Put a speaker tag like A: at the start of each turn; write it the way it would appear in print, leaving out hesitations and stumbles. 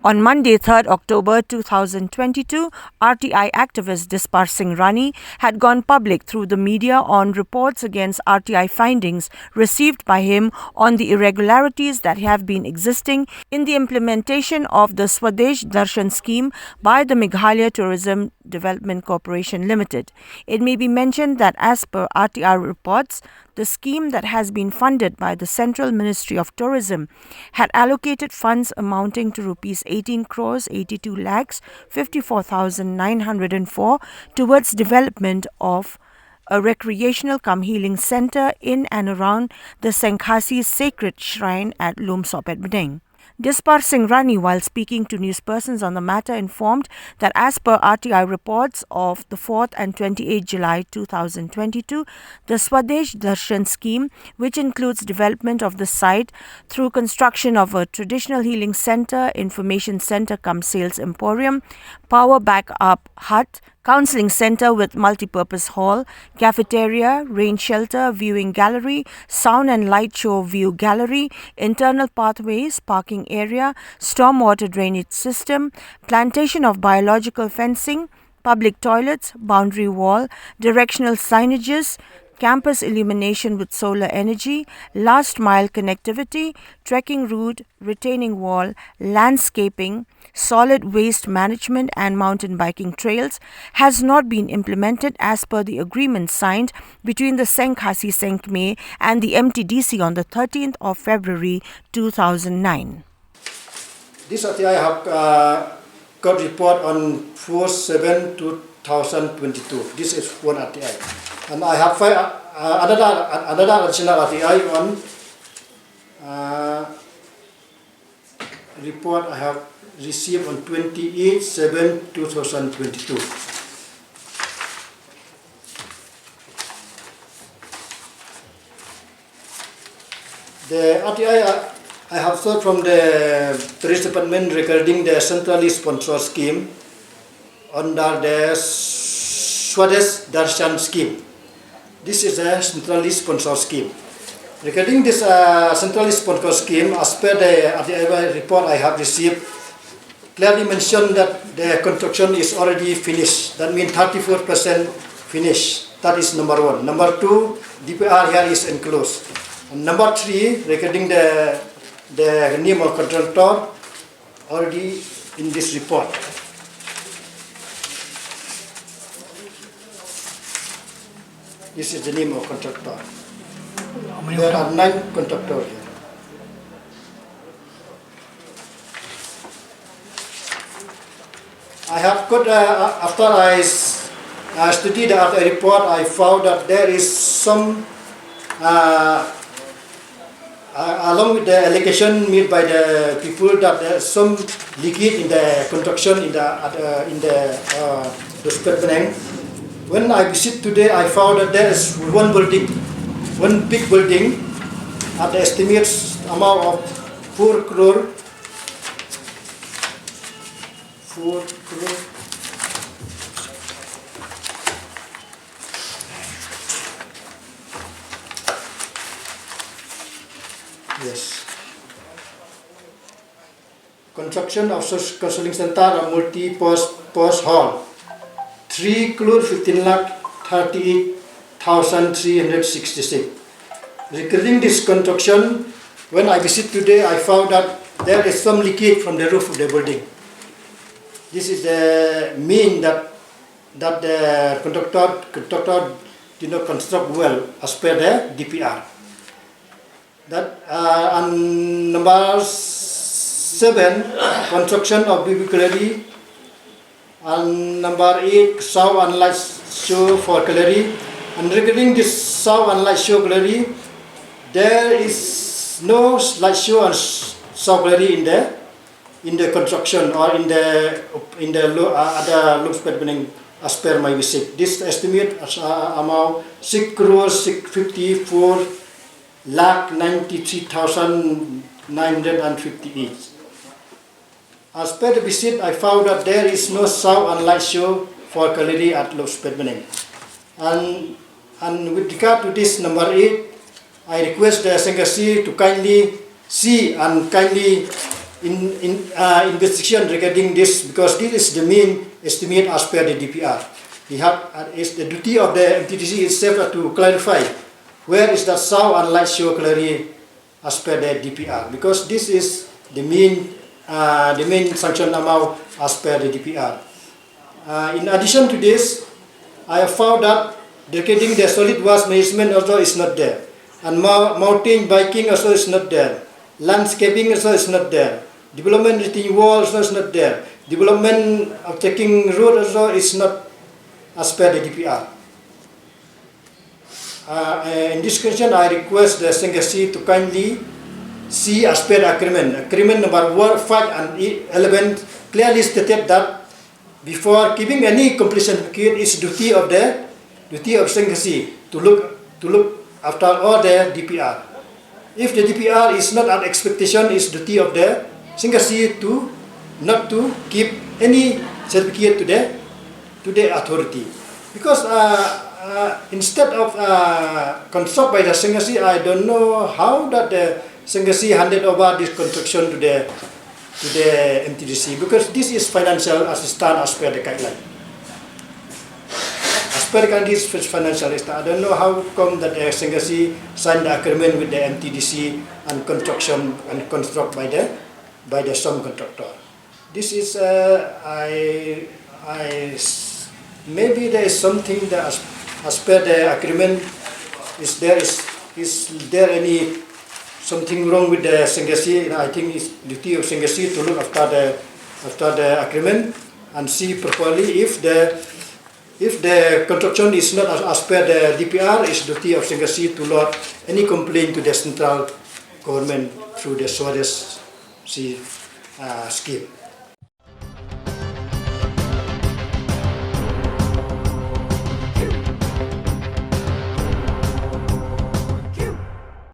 A: On Monday, 3rd October 2022, RTI activist Disparsing Rani had gone public through the media on reports against RTI findings received by him on the irregularities that have been existing in the implementation of the Swadesh Darshan Scheme by the Meghalaya Tourism Development Corporation Limited. It may be mentioned that as per RTI reports, the scheme that has been funded by the Central Ministry of Tourism had allocated funds amounting to rupees 18 crores 82 lakhs 54,904 towards development of a recreational-cum-healing center in and around the Seng Khasi sacred shrine at Lum Sohpetbneng. Disparsing Rani, while speaking to newspersons on the matter, informed that as per RTI reports of the 4th and 28th July 2022, the Swadesh Darshan Scheme, which includes development of the site through construction of a traditional healing center, information center cum sales emporium, power backup hut, counseling center with multi-purpose hall, cafeteria, rain shelter, viewing gallery, sound and light show view gallery, internal pathways, parking area, stormwater drainage system, plantation of biological fencing, public toilets, boundary wall, directional signages, campus illumination with solar energy, last mile connectivity, trekking route, retaining wall, landscaping, solid waste management and mountain biking trails has not been implemented as per the agreement signed between the Seng Khasi and the MTDC on the 13th of February 2009.
B: This I have got report on 4/7/2022. This is one RTI. And I have another additional RTI on report I have received on 28/7/2022. The RTI I have sought from the Police Department regarding the centrally sponsored scheme under the Swadesh Darshan Scheme. This is a centrally sponsored scheme. Regarding this centrally sponsored scheme, as per the RTI report I have received, clearly mentioned that the construction is already finished. That means 34% finished. That is number one. Number two, DPR here is enclosed. And number three, regarding the name of contractor, already in this report. This is the name of contractor. There are 9 contractors here. I have got, after I studied the report, I found that there is some, along with the allegation made by the people, that there is some leakage in the construction in the Swadesh. When I visit today, I found that there is one building, one big building, at the estimated amount of 4 crore. 4 crore. Yes. Construction of counseling center, a multi-purpose hall. 3 crore 15 lakh 38,366. Regarding this construction, when I visit today, I found that there is some leakage from the roof of the building. This is the mean that the contractor did not construct well as per the DPR. That and number 7, construction of BB gallery. And number 8, sound and light show for gallery. And regarding this sound and light show gallery, there is no light show and sound gallery in the construction or in the Lum Sohpetbneng as per my visit. This estimate amount 6 crores 54 lakh 93,958. As per the visit, I found that there is no sound and light show for gallery at Lum Sohpetbneng. And with regard to this number 8, I request the Seng Khasi to kindly see and kindly investigation regarding this, because this is the main estimate as per the DPR. We have it's the duty of the MTDC itself to clarify where is that sound and light show clearly as per the DPR, because this is the main sanction amount as per the DPR. In addition to this, I have found that regarding the solid waste management also is not there, and mountain biking also is not there, landscaping also is not there, development retaining wall also is not there, development of taking road also is not as per the DPR. In this question, I request the Seng Khasi to kindly see as per the agreement number 1, 5 and 11 clearly stated that before giving any completion certificate, it's duty of Seng Khasi to look after all the DPR. If the DPR is not at expectation, it's duty of the Seng Khasi to not to give any certificate to the authority, because instead of construct by the Seng Khasi, I don't know how that the Seng Khasi handed over this construction to the MTDC, because this is financial assistance as per the guideline. As per the country's financial assistance, I don't know how come that the Seng Khasi signed the agreement with the MTDC and construction and construct by the some contractor. This is maybe there is something that as per the agreement is there any something wrong with the Seng Khasi? I think it's duty of Seng Khasi to look after the agreement and see properly if the construction is not as per the DPR. It's duty of Seng Khasi to lodge any complaint to the central government through the Swadesh scheme.